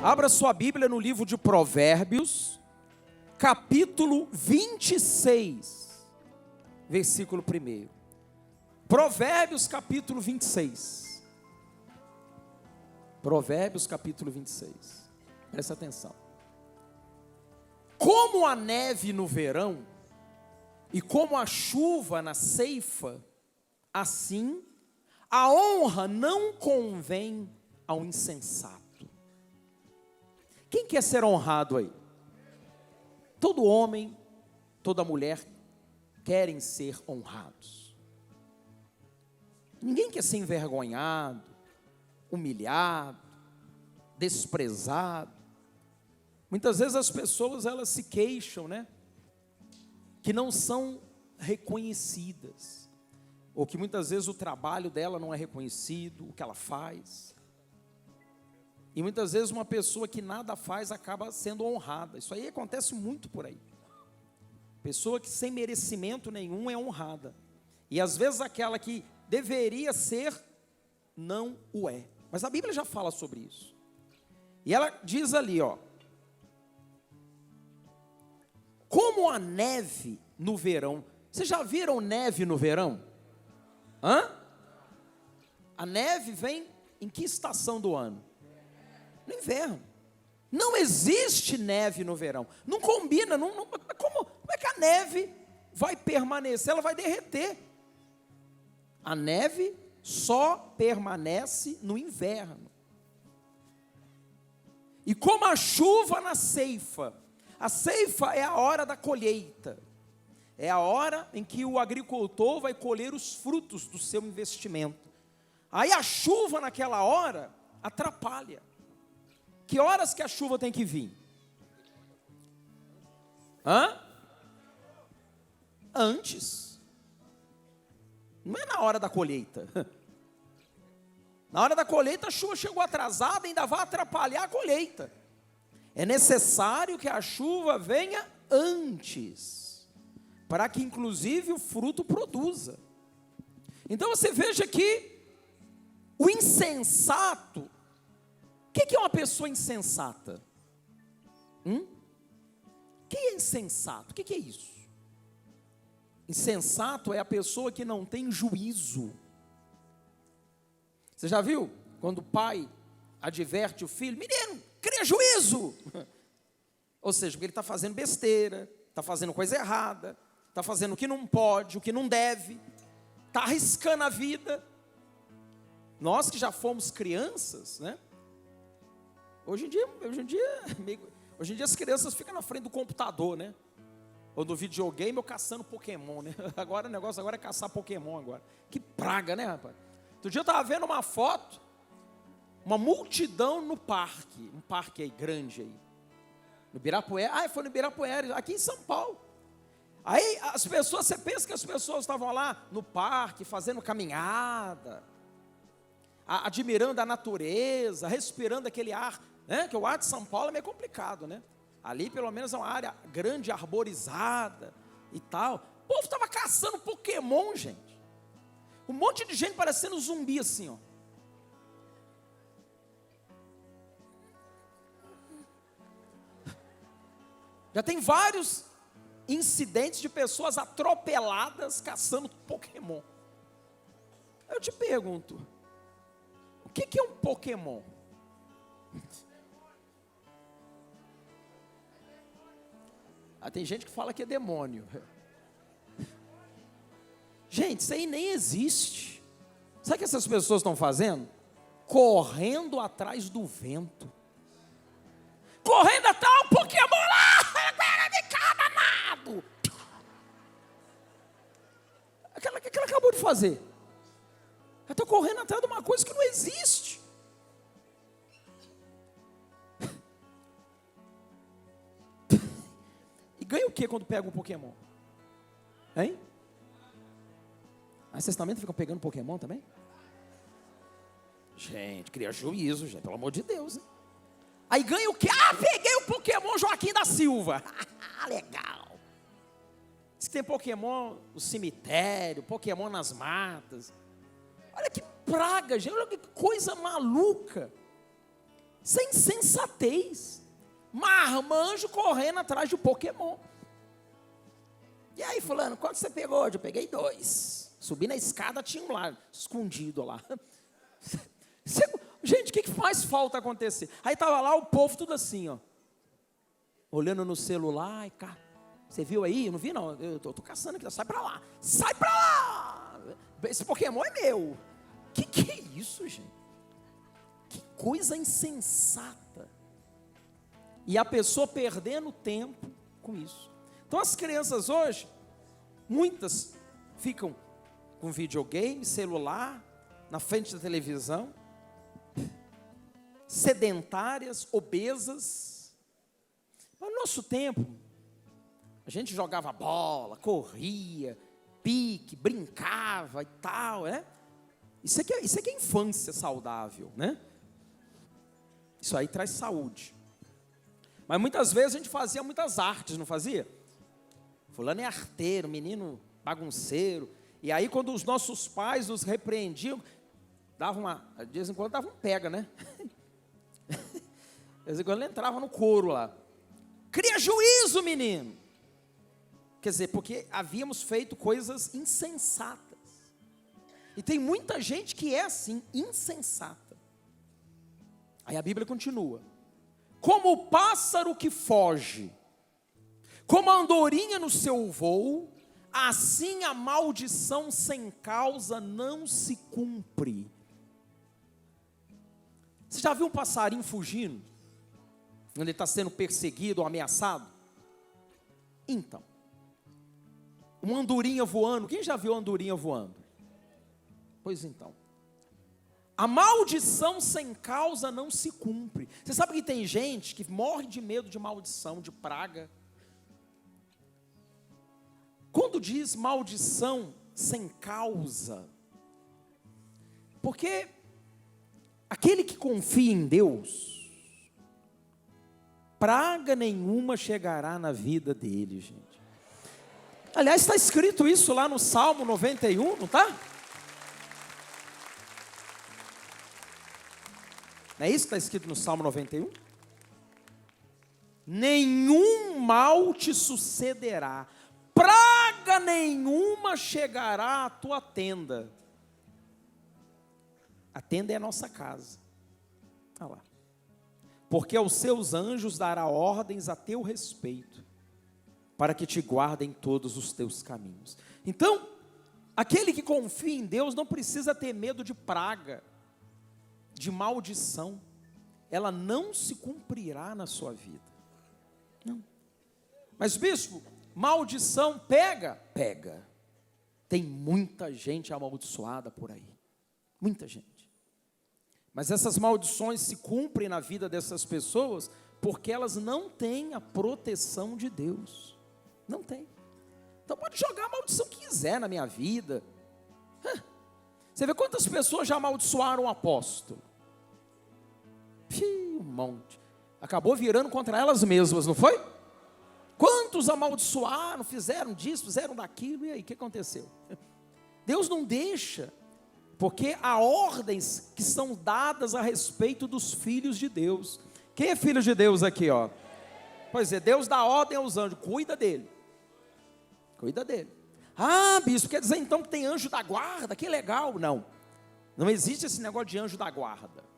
Abra sua Bíblia no livro de Provérbios, capítulo 26, versículo 1. Provérbios, capítulo 26. Provérbios, capítulo 26. Presta atenção. Como a neve no verão e como a chuva na ceifa, assim a honra não convém ao insensato. Quem quer ser honrado aí? Todo homem, toda mulher querem ser honrados. Ninguém quer ser envergonhado, humilhado, desprezado. Muitas vezes as pessoas elas se queixam, né? Que não são reconhecidas, ou que muitas vezes o trabalho dela não é reconhecido, o que ela faz. E muitas vezes uma pessoa que nada faz acaba sendo honrada. Isso aí acontece muito por aí. Pessoa que sem merecimento nenhum é honrada. E às vezes aquela que deveria ser, não o é. Mas a Bíblia já fala sobre isso. E ela diz ali, ó. Como a neve no verão. Vocês já viram neve no verão? Hã? A neve vem em que estação do ano? No inverno. Não existe neve no verão. Não combina. Como é que a neve vai permanecer? Ela vai derreter. A neve só permanece no inverno. E como a chuva na ceifa. A ceifa é a hora da colheita. É a hora em que o agricultor vai colher os frutos do seu investimento. Aí a chuva naquela hora atrapalha. Que horas que a chuva tem que vir? Antes. Não é na hora da colheita. Na hora da colheita a chuva chegou atrasada, ainda vai atrapalhar a colheita. É necessário que a chuva venha antes, para que inclusive o fruto produza. Então você veja que o insensato, o que é uma pessoa insensata? Quem é insensato? O que é isso? Insensato é a pessoa que não tem juízo. Você já viu? Quando o pai adverte o filho, menino, cria juízo. Ou seja, porque ele está fazendo besteira, está fazendo coisa errada, está fazendo o que não pode, o que não deve, está arriscando a vida. Nós que já fomos crianças, né? Hoje em dia as crianças ficam na frente do computador, né? Ou do videogame ou caçando Pokémon, né? Agora o negócio é caçar Pokémon agora. Que praga, né, rapaz? Outro dia eu estava vendo uma foto, uma multidão no parque, um parque aí grande aí, no Ibirapuera. Foi no Ibirapuera, aqui em São Paulo. Aí as pessoas, você pensa que as pessoas estavam lá no parque, fazendo caminhada, admirando a natureza, respirando aquele ar, né? Que o ar de São Paulo é meio complicado, né? Ali pelo menos é uma área grande, arborizada e tal. O povo estava caçando Pokémon, gente. Um monte de gente parecendo zumbi assim, ó. Já tem vários incidentes de pessoas atropeladas caçando Pokémon. Eu te pergunto, o que é um Pokémon? Tem gente que fala que é demônio. Gente, isso aí nem existe. Sabe o que essas pessoas estão fazendo? Correndo atrás do vento. Correndo atrás, o Pokémon lá, de cada danado. Aquela que ela acabou de fazer. Ela está correndo atrás de uma coisa que não existe. E ganha o que quando pega um Pokémon? Hein? Mas vocês também ficam pegando Pokémon também? Gente, cria juízo, gente, pelo amor de Deus, hein? Aí ganha o quê? Peguei o Pokémon Joaquim da Silva. Legal. Diz que tem Pokémon no cemitério, Pokémon nas matas. Olha que praga, gente, olha que coisa maluca. Isso é insensatez. Marmanjo correndo atrás de Pokémon. E aí, fulano, quanto você pegou hoje? Eu peguei 2. Subi na escada, tinha um lá, escondido lá. Gente, o que faz falta acontecer? Aí estava lá o povo tudo assim, ó, olhando no celular. E, cara, você viu aí? Eu não vi não, eu tô caçando aqui, sai para lá. Sai para lá! Esse Pokémon é meu. Que é isso, gente? Que coisa insensata. E a pessoa perdendo tempo com isso. Então as crianças hoje, muitas ficam com videogame, celular, na frente da televisão, sedentárias, obesas. Mas no nosso tempo, a gente jogava bola, corria, pique, brincava e tal, né? Isso aqui é infância saudável, né? Isso aí traz saúde. Mas muitas vezes a gente fazia muitas artes, não fazia? Fulano é arteiro, menino bagunceiro. E aí quando os nossos pais nos repreendiam, de vez em quando dava um pega, né? De vez em quando ele entrava no couro lá. Cria juízo, menino. Quer dizer, porque havíamos feito coisas insensatas. E tem muita gente que é assim, insensata. Aí a Bíblia continua. Como o pássaro que foge, como a andorinha no seu voo, assim a maldição sem causa não se cumpre. Você já viu um passarinho fugindo? Quando ele está sendo perseguido ou ameaçado? Então, uma andorinha voando, quem já viu uma andorinha voando? Pois então, a maldição sem causa não se cumpre. Você sabe que tem gente que morre de medo de maldição, de praga. Quando diz maldição sem causa, porque aquele que confia em Deus, praga nenhuma chegará na vida dele, gente. Aliás, está escrito isso lá no Salmo 91, não está? Não é isso que está escrito no Salmo 91? Nenhum mal te sucederá, praga nenhuma chegará à tua tenda. A tenda é a nossa casa. Olha lá. Porque aos seus anjos dará ordens a teu respeito, para que te guardem todos os teus caminhos. Então, aquele que confia em Deus não precisa ter medo de praga, de maldição. Ela não se cumprirá na sua vida. Não. Mas bispo, maldição pega? Pega. Tem muita gente amaldiçoada por aí. Muita gente. Mas essas maldições se cumprem na vida dessas pessoas porque elas não têm a proteção de Deus. Não tem. Então pode jogar a maldição que quiser na minha vida. Você vê quantas pessoas já amaldiçoaram o apóstolo? Um monte. Acabou virando contra elas mesmas, não foi? Quantos amaldiçoaram, fizeram disso, fizeram daquilo, e aí, o que aconteceu? Deus não deixa, porque há ordens que são dadas a respeito dos filhos de Deus. Quem é filho de Deus aqui, ó? Pois é, Deus dá ordem aos anjos, cuida dele. Cuida dele. Ah, bispo, quer dizer então que tem anjo da guarda? Que legal. Não, não existe esse negócio de anjo da guarda.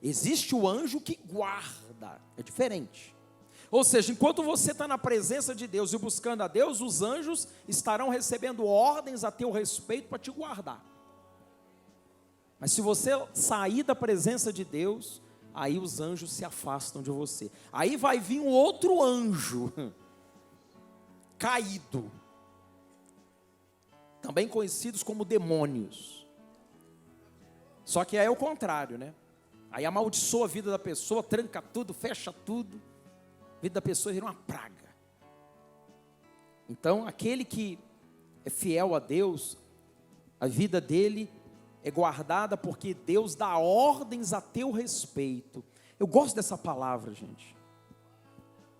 Existe o anjo que guarda, é diferente. Ou seja, enquanto você está na presença de Deus e buscando a Deus, os anjos estarão recebendo ordens a teu respeito para te guardar. Mas se você sair da presença de Deus, aí os anjos se afastam de você. Aí vai vir um outro anjo, caído, também conhecidos como demônios. Só que aí é o contrário, né? Aí amaldiçoa a vida da pessoa, tranca tudo, fecha tudo. A vida da pessoa vira uma praga. Então, aquele que é fiel a Deus, a vida dele é guardada porque Deus dá ordens a teu respeito. Eu gosto dessa palavra, gente.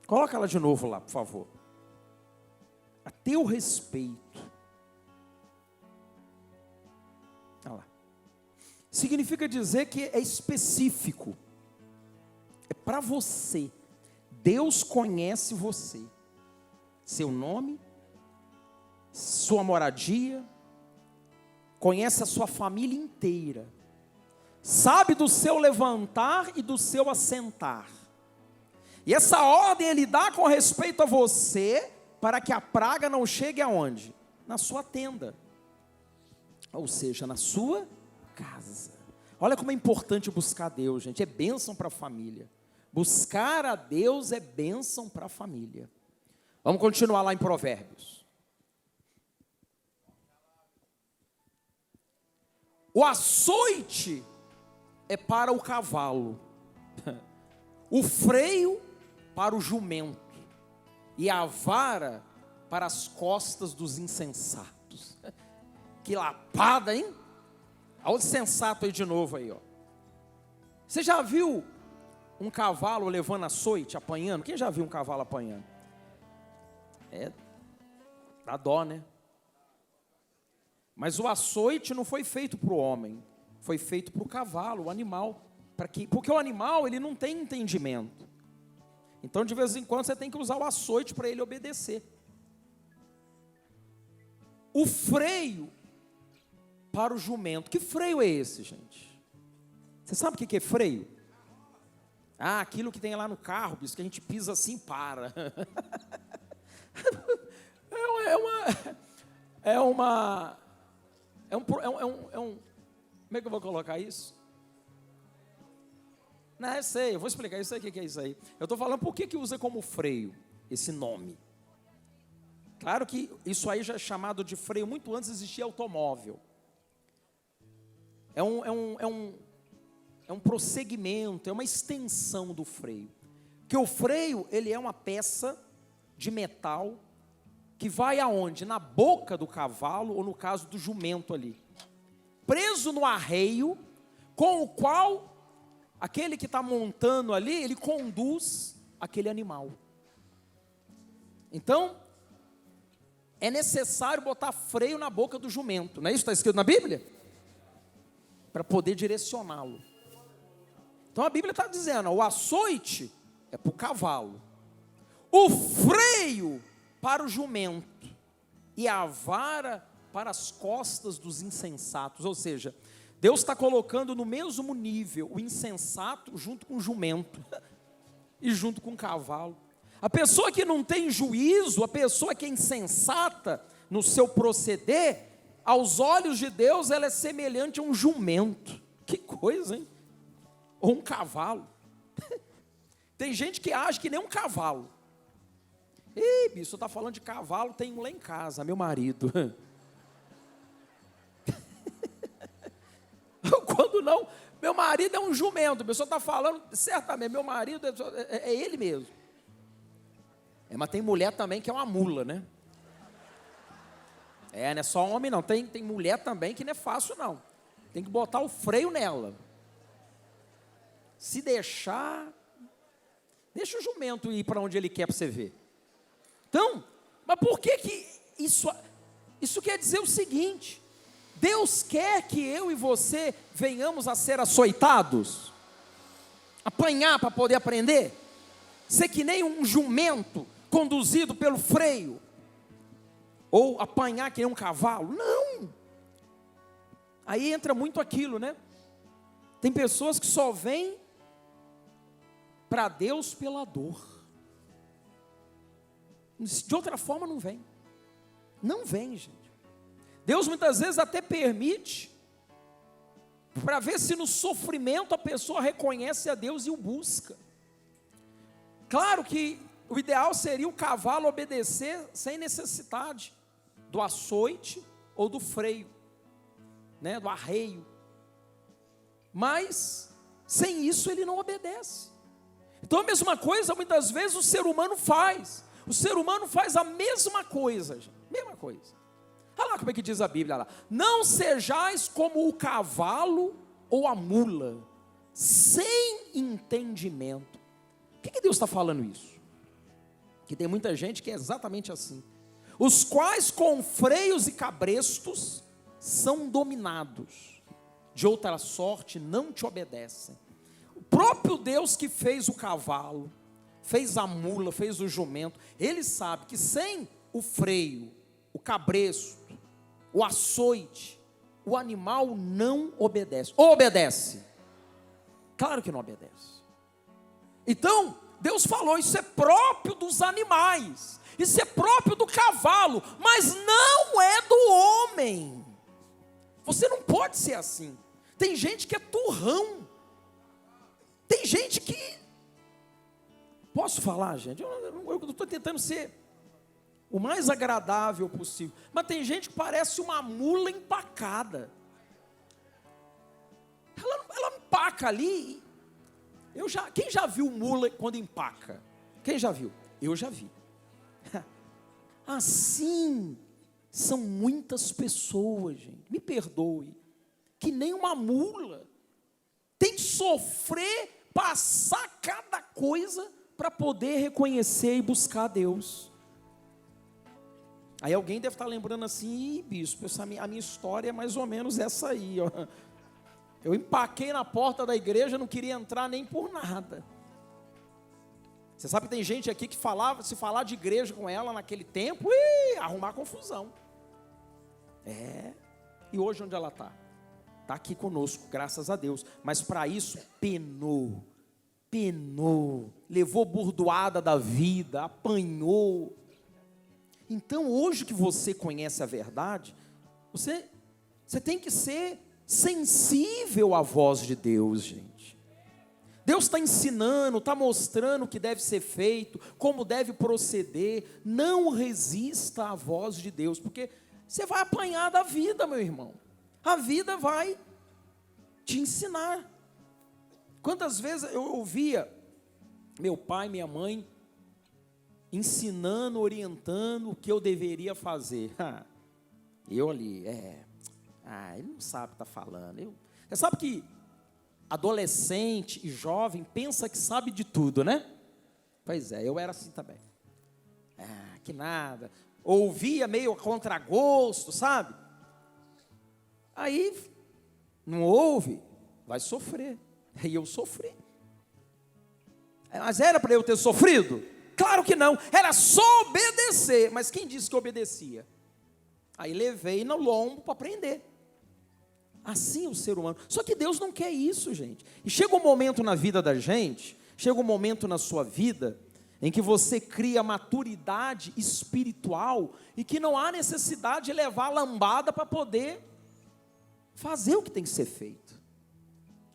Coloca ela de novo lá, por favor. A teu respeito. Olha lá. Significa dizer que é específico. é para você. Deus conhece você, seu nome, sua moradia, conhece a sua família inteira, sabe do seu levantar e do seu assentar. E essa ordem Ele dá com respeito a você, para que a praga não chegue aonde? Na sua tenda, ou seja, na sua casa. Olha como é importante buscar Deus, gente, é bênção para a família. Buscar a Deus é bênção para a família. Vamos continuar lá em Provérbios. O açoite é para o cavalo, o freio para o jumento, e a vara para as costas dos insensatos. Que lapada, hein? Olha o sensato aí de novo aí, ó. Você já viu um cavalo levando açoite, apanhando? Quem já viu um cavalo apanhando? Dá dó, né? Mas o açoite não foi feito para o homem, foi feito para o cavalo, o animal, porque o animal ele não tem entendimento. Então de vez em quando você tem que usar o açoite para ele obedecer. O freio para o jumento. Que freio é esse, gente? Você sabe o que é freio? Aquilo que tem lá no carro, bicho, que a gente pisa assim e para. Como é que eu vou colocar isso? Não, eu sei, eu vou explicar, eu sei o que é isso aí. Eu estou falando por que usa como freio esse nome. Claro que isso aí já é chamado de freio, muito antes existia automóvel. É um prosseguimento, é uma extensão do freio. Porque o freio, ele é uma peça de metal que vai aonde? Na boca do cavalo, ou no caso do jumento ali. Preso no arreio, com o qual aquele que está montando ali, ele conduz aquele animal. Então, é necessário botar freio na boca do jumento. Não é isso que está escrito na Bíblia? Para poder direcioná-lo. Então a Bíblia está dizendo, o açoite é para o cavalo, o freio para o jumento, e a vara para as costas dos insensatos. Ou seja, Deus está colocando no mesmo nível o insensato junto com o jumento e junto com o cavalo. A pessoa que não tem juízo, a pessoa que é insensata no seu proceder, aos olhos de Deus ela é semelhante a um jumento. Que coisa, hein? Ou um cavalo. Tem gente que age que nem um cavalo. Ih, bicho, você está falando de cavalo, tem um lá em casa, meu marido. Quando não, meu marido é um jumento. A pessoa está falando, certamente, meu marido é ele mesmo. Mas tem mulher também que é uma mula, né? Não é só homem não, tem mulher também que não é fácil não. Tem que botar o freio nela. Se deixar, deixa o jumento ir para onde ele quer para você ver. Então, mas por que isso quer dizer o seguinte: Deus quer que eu e você venhamos a ser açoitados, apanhar para poder aprender, ser que nem um jumento conduzido pelo freio, ou apanhar que nem um cavalo. Não. Aí entra muito aquilo, né? Tem pessoas que só vêm para Deus pela dor. De outra forma não vem. Não vem, gente. Deus muitas vezes até permite, para ver se no sofrimento a pessoa reconhece a Deus e o busca. Claro que o ideal seria o cavalo obedecer sem necessidade do açoite ou do freio, né, do arreio. Mas sem isso ele não obedece. Então a mesma coisa muitas vezes o ser humano faz. O ser humano faz a mesma coisa, gente. Mesma coisa. Olha lá como é que diz a Bíblia lá. Não sejais como o cavalo ou a mula, sem entendimento. Por que Deus está falando isso? Que tem muita gente que é exatamente assim. Os quais com freios e cabrestos são dominados, de outra sorte não te obedecem. O próprio Deus que fez o cavalo, fez a mula, fez o jumento, Ele sabe que sem o freio, o cabresto, o açoite, o animal não obedece. Ou obedece? Claro que não obedece. Então, Deus falou, isso é próprio dos animais, isso é próprio do cavalo, mas não é do homem. Você não pode ser assim. Tem gente que é turrão. Tem gente que... Posso falar, gente? Eu estou tentando ser o mais agradável possível. Mas tem gente que parece uma mula empacada. Ela empaca ali. Quem já viu mula quando empaca? Quem já viu? Eu já vi. Assim são muitas pessoas, gente. Me perdoe. Que nem uma mula. Tem que sofrer, passar cada coisa para poder reconhecer e buscar Deus. Aí alguém deve estar lembrando assim, bispo, a minha história é mais ou menos essa aí, ó. Eu empaquei na porta da igreja, não queria entrar nem por nada. Você sabe que tem gente aqui que se falar de igreja com ela naquele tempo, arrumar confusão. E hoje onde ela está? Está aqui conosco, graças a Deus. Mas para isso, penou, levou burdoada da vida, apanhou. Então hoje que você conhece a verdade, você tem que ser sensível à voz de Deus, gente. Deus está ensinando, está mostrando o que deve ser feito, como deve proceder. Não resista à voz de Deus, porque você vai apanhar da vida, meu irmão. A vida vai te ensinar. Quantas vezes eu ouvia meu pai, minha mãe ensinando, orientando o que eu deveria fazer. Eu ali, ele não sabe o que está falando. Você sabe que adolescente e jovem pensa que sabe de tudo, né? Pois é, eu era assim também. Que nada. Ouvia meio a contragosto, sabe? Aí, não ouve, vai sofrer. E eu sofri. Mas era para eu ter sofrido? Claro que não, era só obedecer. Mas quem disse que obedecia? Aí levei no lombo para aprender. Assim é o ser humano. Só que Deus não quer isso, gente. E chega um momento na vida da gente, chega um momento na sua vida, em que você cria maturidade espiritual, e que não há necessidade de levar a lambada para poder fazer o que tem que ser feito.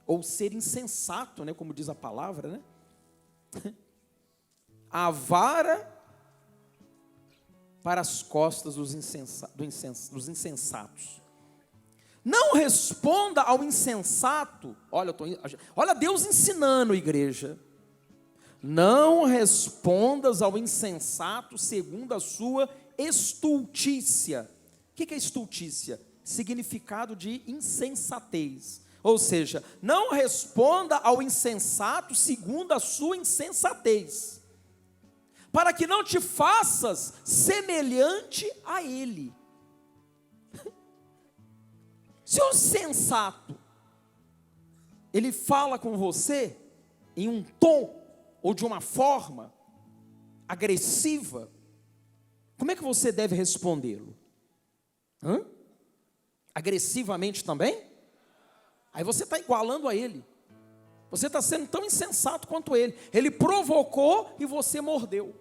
Ou ser insensato, né, como diz a palavra, né? A vara para as costas dos insensatos. Não responda ao insensato. Olha Deus ensinando, igreja. Não respondas ao insensato segundo a sua estultícia. O que é estultícia? Significado de insensatez. Ou seja, não responda ao insensato segundo a sua insensatez, para que não te faças semelhante a ele. Se o insensato, ele fala com você em um tom ou de uma forma agressiva, como é que você deve respondê-lo? Agressivamente também? Aí você está igualando a ele. Você está sendo tão insensato quanto ele. Ele provocou e você mordeu.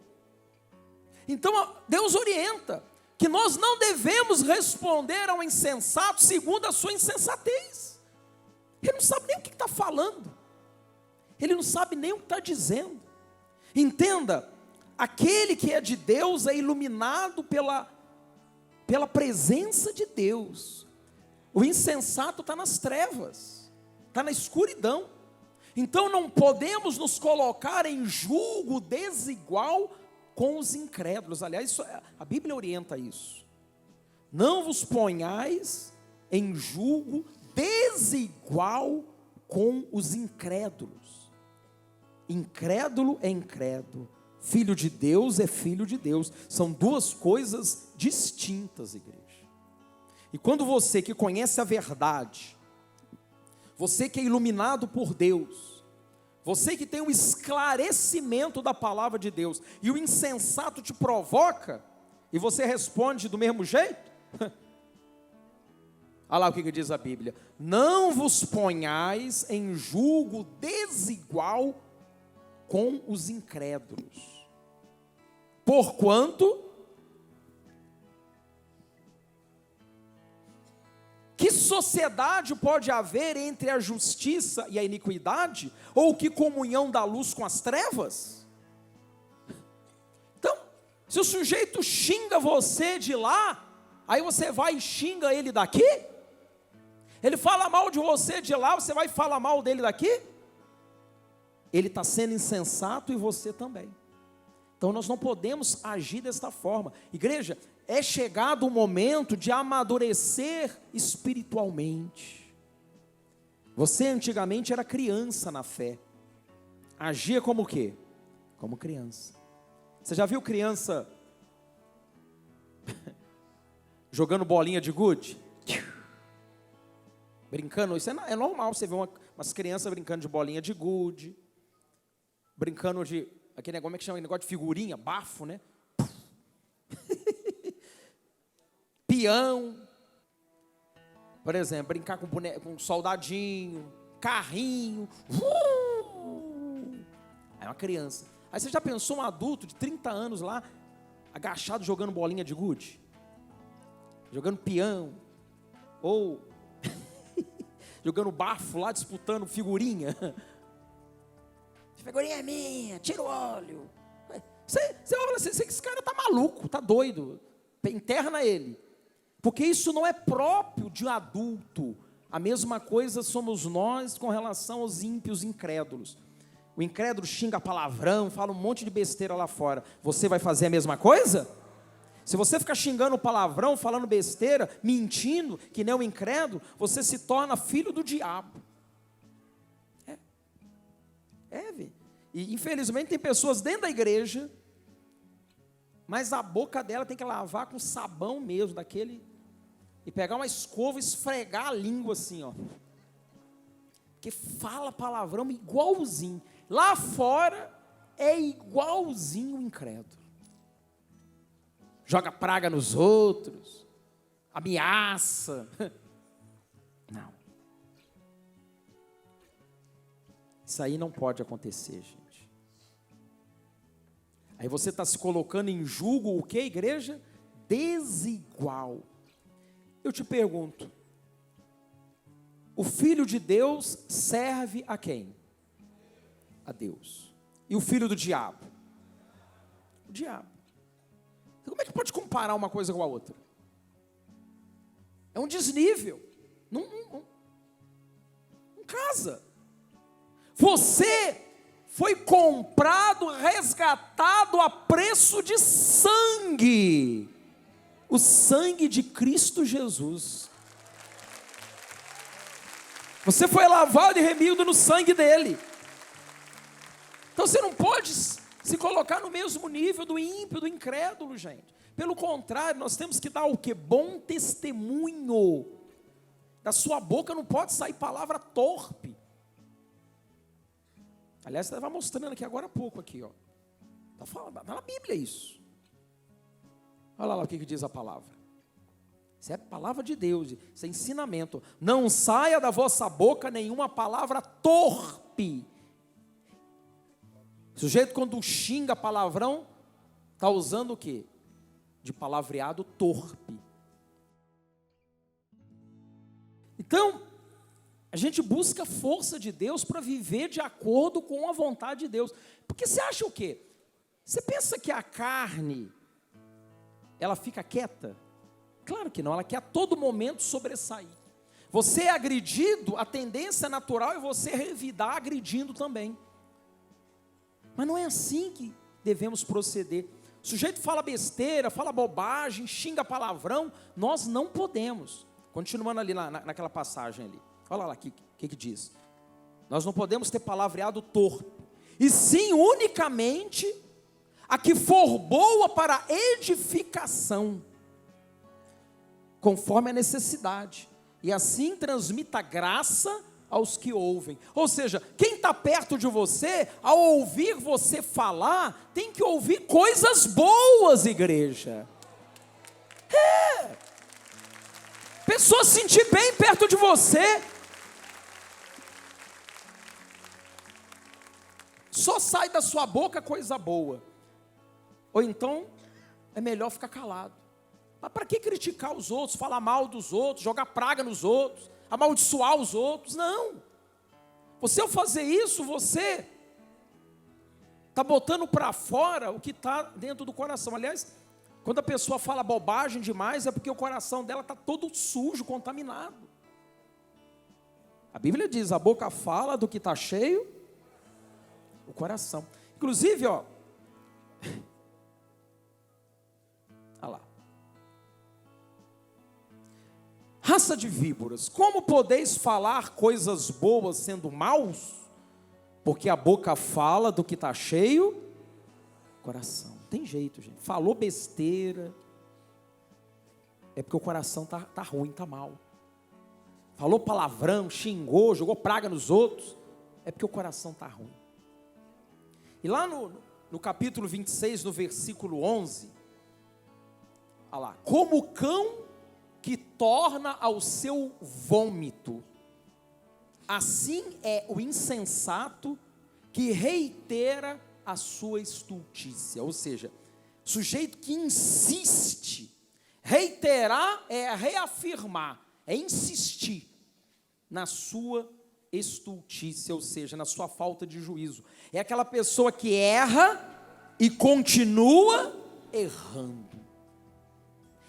Então Deus orienta que nós não devemos responder ao insensato segundo a sua insensatez. Ele não sabe nem o que está falando. Ele não sabe nem o que está dizendo. Entenda, aquele que é de Deus é iluminado pela presença de Deus. O insensato está nas trevas, está na escuridão. Então não podemos nos colocar em julgo desigual com os incrédulos. Aliás, a Bíblia orienta isso. Não vos ponhais em julgo desigual com os incrédulos. Incrédulo é incrédulo, filho de Deus é filho de Deus. São duas coisas distintas, igreja. E quando você que conhece a verdade, você que é iluminado por Deus, Você que tem o esclarecimento da palavra de Deus, e o insensato te provoca, e você responde do mesmo jeito? Olha lá o que diz a Bíblia: não vos ponhais em julgo desigual com os incrédulos, porquanto que sociedade pode haver entre a justiça e a iniquidade? Ou que comunhão da luz com as trevas? Então, se o sujeito xinga você de lá, aí você vai e xinga ele daqui? Ele fala mal de você de lá, você vai falar mal dele daqui? Ele está sendo insensato e você também. Então nós não podemos agir desta forma. Igreja, é chegado o momento de amadurecer espiritualmente. Você antigamente era criança na fé. Agia como o quê? Como criança. Você já viu criança jogando bolinha de gude? Brincando, isso é normal, você vê umas crianças brincando de bolinha de gude, brincando de, aquele negócio, como é que chama, negócio de figurinha, bafo, né? Peão, por exemplo, brincar com boneco, com soldadinho, carrinho, é uma criança. Aí você já pensou um adulto de 30 anos lá, agachado jogando bolinha de gude? Jogando peão, ou jogando bafo lá, disputando figurinha? Figurinha é minha, tira o óleo. Você vai falar assim, esse cara está maluco, está doido, interna ele. Porque isso não é próprio de um adulto. A mesma coisa somos nós com relação aos ímpios incrédulos. O incrédulo xinga palavrão, fala um monte de besteira lá fora. Você vai fazer a mesma coisa? Se você ficar xingando palavrão, falando besteira, mentindo, que nem o incrédulo, você se torna filho do diabo. E infelizmente tem pessoas dentro da igreja, mas a boca dela tem que lavar com sabão mesmo, daquele, e pegar uma escova e esfregar a língua assim, ó. Porque fala palavrão igualzinho. Lá fora é igualzinho o incrédulo. Joga praga nos outros, ameaça. Não. Isso aí não pode acontecer, gente. Aí você está se colocando em julgo o que, igreja? Desigual. Eu te pergunto, o Filho de Deus serve a quem? A Deus. E o filho do diabo? O diabo. Como é que pode comparar uma coisa com a outra? É um desnível. Não casa. Você foi comprado, resgatado a preço de sangue. O sangue de Cristo Jesus. Você foi lavado e remido no sangue dele. Então você não pode se colocar no mesmo nível do ímpio, do incrédulo, gente. Pelo contrário, nós temos que dar o quê? Bom testemunho. Da sua boca não pode sair palavra torpe. Aliás, você estava mostrando aqui agora há pouco, aqui, ó. Está falando, está na Bíblia isso. Olha lá o que diz a palavra. Isso é palavra de Deus, isso é ensinamento. Não saia da vossa boca nenhuma palavra torpe. O sujeito, quando xinga palavrão, está usando o quê? De palavreado torpe. Então, a gente busca a força de Deus para viver de acordo com a vontade de Deus. Porque você acha o quê? Você pensa que a carne, ela fica quieta? Claro que não, ela quer a todo momento sobressair. Você é agredido, a tendência natural é você revidar agredindo também. Mas não é assim que devemos proceder. O sujeito fala besteira, fala bobagem, xinga palavrão, nós não podemos. Continuando ali naquela passagem ali. Olha lá o que diz. Nós não podemos ter palavreado torpe, e sim unicamente a que for boa para edificação, conforme a necessidade, e assim transmita graça aos que ouvem. Ou seja, quem está perto de você, ao ouvir você falar, tem que ouvir coisas boas, igreja. Pessoa se sentir bem perto de você. Só sai da sua boca coisa boa. Ou então, é melhor ficar calado. Mas para que criticar os outros, falar mal dos outros, jogar praga nos outros, amaldiçoar os outros? Não. Você, ao fazer isso, você está botando para fora o que está dentro do coração. Aliás, quando a pessoa fala bobagem demais, é porque o coração dela está todo sujo, contaminado. A Bíblia diz, a boca fala do que está cheio, o coração. Inclusive, olha lá. Raça de víboras, como podeis falar coisas boas sendo maus? Porque a boca fala do que está cheio, coração. Tem jeito, gente. Falou besteira, é porque o coração tá ruim, tá mal. Falou palavrão, xingou, jogou praga nos outros, é porque o coração tá ruim. E lá no capítulo 26, no versículo 11, olha lá, como o cão que torna ao seu vômito, assim é o insensato que reitera a sua estultícia. Ou seja, sujeito que insiste. Reiterar é reafirmar, é insistir na sua estultícia, ou seja, na sua falta de juízo. É aquela pessoa que erra e continua errando.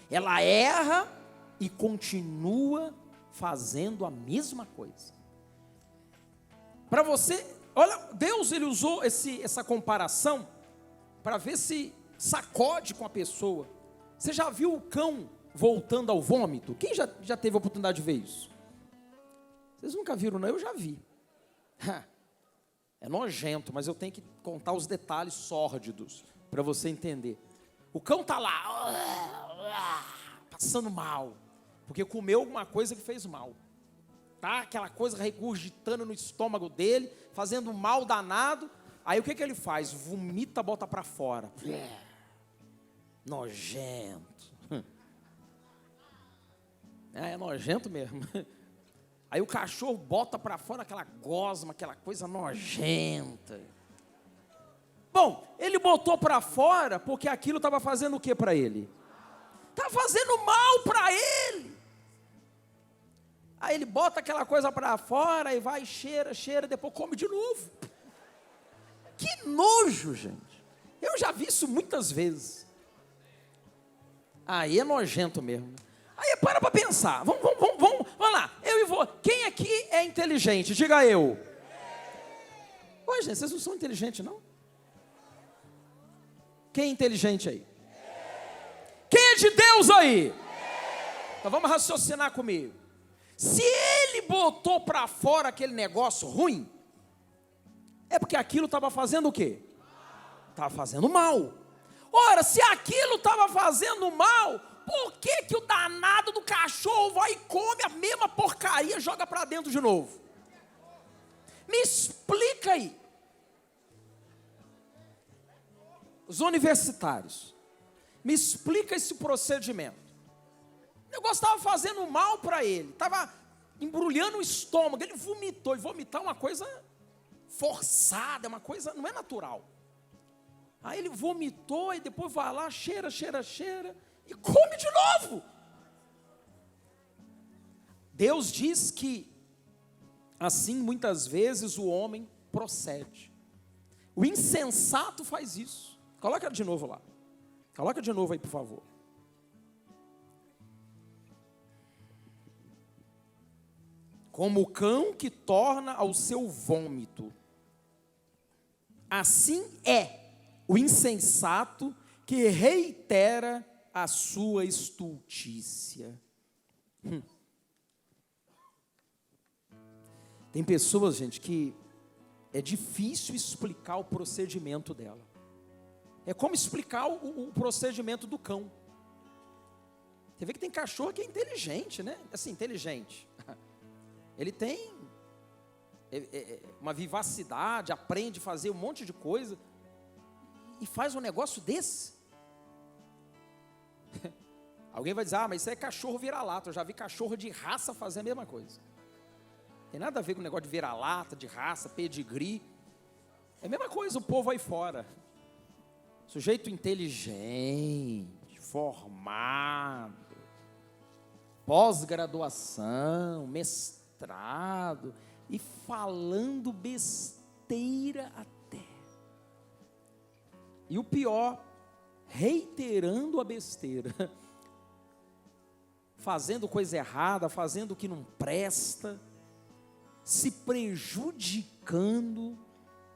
Ela erra e continua fazendo a mesma coisa. Para você, olha, Deus ele usou essa comparação para ver se sacode com a pessoa. Você já viu o cão voltando ao vômito? Quem já teve a oportunidade de ver isso? Vocês nunca viram, não? Eu já vi. É nojento, mas eu tenho que contar os detalhes sórdidos para você entender. O cão está lá, passando mal, porque comeu alguma coisa que fez mal. Tá? Aquela coisa regurgitando no estômago dele, fazendo um mal danado. Aí o que ele faz? Vomita, bota para fora. Nojento. É nojento mesmo. Aí o cachorro bota para fora aquela gosma, aquela coisa nojenta. Bom, ele botou para fora porque aquilo estava fazendo o que para ele? Estava fazendo mal para ele. Aí ele bota aquela coisa para fora e vai, cheira, depois come de novo. Que nojo, gente. Eu já vi isso muitas vezes. Aí é nojento mesmo. Aí para pensar. Vamos lá. Eu e você. Quem aqui é inteligente? Diga eu. Ué, gente, vocês não são inteligentes, não? Quem é inteligente aí? Quem é de Deus aí? Então vamos raciocinar comigo. Se ele botou para fora aquele negócio ruim, é porque aquilo estava fazendo o quê? Estava fazendo mal. Ora, se aquilo estava fazendo mal, por que o danado do cachorro vai e come a mesma porcaria e joga para dentro de novo? Me explica aí. Os universitários, me explica esse procedimento. O negócio estava fazendo mal para ele, estava embrulhando o estômago, ele vomitou, e vomitar é uma coisa forçada, é uma coisa, não é natural. Aí ele vomitou e depois vai lá, cheira e come de novo. Deus diz que assim muitas vezes o homem procede. O insensato faz isso. Coloca de novo lá. Coloca de novo aí, por favor. Como o cão que torna ao seu vômito, assim é o insensato que reitera a sua estultícia. Tem pessoas, gente, que é difícil explicar o procedimento dela. É como explicar o procedimento do cão. Você vê que tem cachorro que é inteligente, né? Assim, inteligente. Ele tem uma vivacidade, aprende a fazer um monte de coisa, e faz um negócio desse. Alguém vai dizer, mas isso é cachorro vira-lata. Eu já vi cachorro de raça fazer a mesma coisa. Tem nada a ver com o negócio de vira-lata, de raça, pedigree. É a mesma coisa o povo aí fora. Sujeito inteligente, formado, pós-graduação, mestrado, e falando besteira até. E o pior, reiterando a besteira. Fazendo coisa errada, fazendo o que não presta, se prejudicando,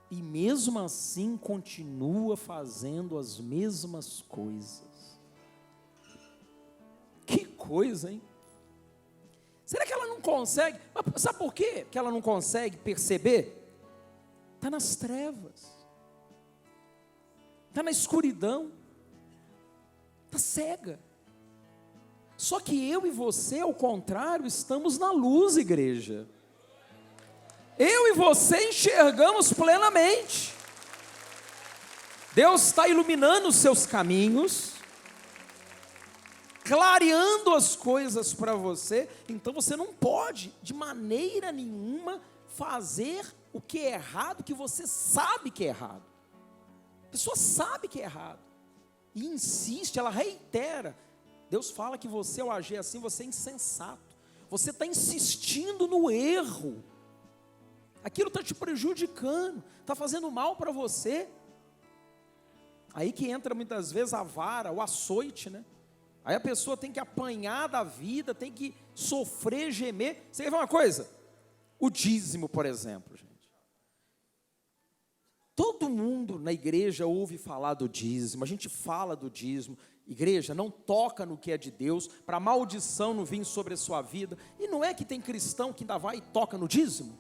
e mesmo assim continua fazendo as mesmas coisas. Que coisa, hein? Será que ela não consegue? Sabe por quê que ela não consegue perceber? Está nas trevas, está na escuridão, está cega. Só que eu e você, ao contrário, estamos na luz, igreja. Eu e você enxergamos plenamente. Deus está iluminando os seus caminhos, clareando as coisas para você. Então você não pode, de maneira nenhuma, fazer o que é errado, que você sabe que é errado. A pessoa sabe que é errado e insiste, ela reitera. Deus fala que você, ao agir assim, você é insensato. Você está insistindo no erro. Aquilo está te prejudicando, está fazendo mal para você. Aí que entra muitas vezes a vara, o açoite, né? Aí a pessoa tem que apanhar da vida, tem que sofrer, gemer. Você quer ver uma coisa? O dízimo, por exemplo, gente. Todo mundo na igreja ouve falar do dízimo, a gente fala do dízimo. Igreja, não toca no que é de Deus, para a maldição não vir sobre a sua vida. E não é que tem cristão que ainda vai e toca no dízimo?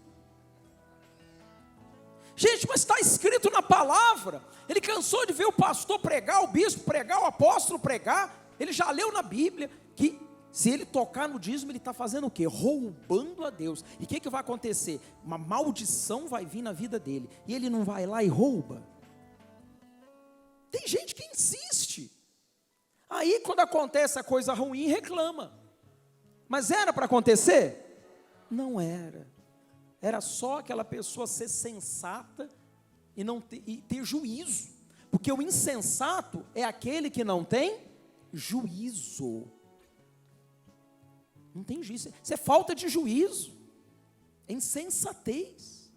Gente, mas está escrito na palavra. Ele cansou de ver o pastor pregar, o bispo pregar, o apóstolo pregar. Ele já leu na Bíblia que se ele tocar no dízimo, ele está fazendo o quê? Roubando a Deus. E o que vai acontecer? Uma maldição vai vir na vida dele, e ele não vai lá e rouba. Tem gente que insiste. Aí quando acontece a coisa ruim, reclama. Mas era para acontecer? Não era. Era só aquela pessoa ser sensata e ter juízo. Porque o insensato é aquele que não tem juízo. Não tem juízo. Isso é falta de juízo. É insensatez.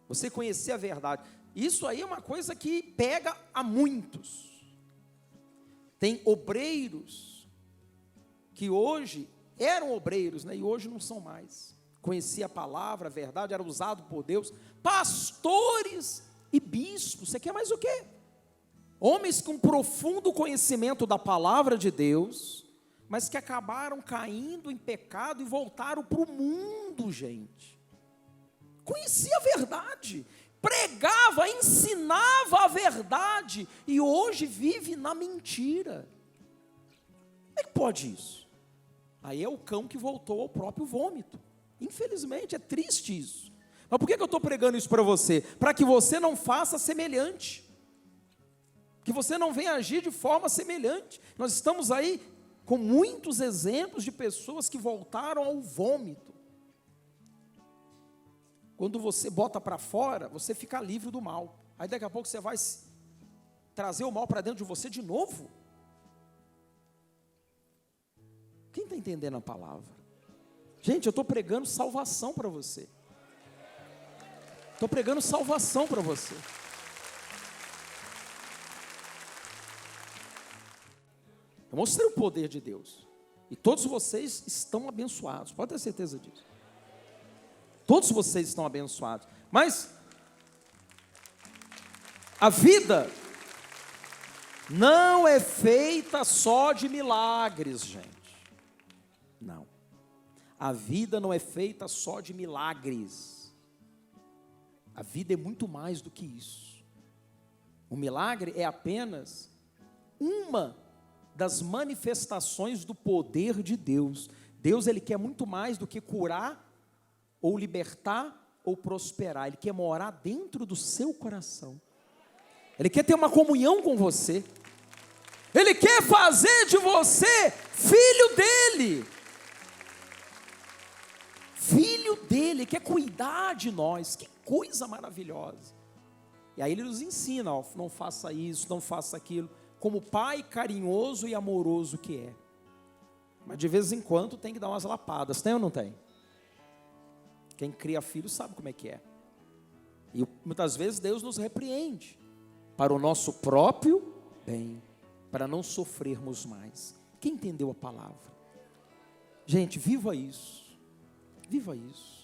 Você conhecer a verdade. Isso aí é uma coisa que pega a muitos. Tem obreiros que hoje eram obreiros, né, e hoje não são mais. Conhecia a palavra, a verdade, era usado por Deus. Pastores e bispos, você quer mais o quê? Homens com profundo conhecimento da palavra de Deus, mas que acabaram caindo em pecado e voltaram para o mundo, gente. Conhecia a verdade, pregava, ensinava a verdade, e hoje vive na mentira. Como é que pode isso? Aí é o cão que voltou ao próprio vômito. Infelizmente, é triste isso. Mas por que eu estou pregando isso para você? Para que você não faça semelhante, que você não venha agir de forma semelhante. Nós estamos aí com muitos exemplos de pessoas que voltaram ao vômito. Quando você bota para fora, você fica livre do mal. Aí daqui a pouco você vai trazer o mal para dentro de você de novo. Quem está entendendo a palavra? Gente, eu estou pregando salvação para você. Estou pregando salvação para você. Eu mostrei o poder de Deus. E todos vocês estão abençoados. Pode ter certeza disso. Todos vocês estão abençoados. Mas a vida não é feita só de milagres, gente. Não. A vida não é feita só de milagres. A vida é muito mais do que isso. O milagre é apenas uma das manifestações do poder de Deus. Deus, Ele quer muito mais do que curar, ou libertar, ou prosperar, Ele quer morar dentro do seu coração. Ele quer ter uma comunhão com você. Ele quer fazer de você filho dEle. Filho dEle, quer cuidar de nós. Que coisa maravilhosa. E aí Ele nos ensina, ó, não faça isso, não faça aquilo, como pai carinhoso e amoroso que é. Mas de vez em quando tem que dar umas lapadas, tem ou não tem? Quem cria filho sabe como é que é. E muitas vezes Deus nos repreende para o nosso próprio bem, para não sofrermos mais. Quem entendeu a palavra? Gente, viva isso. Viva isso.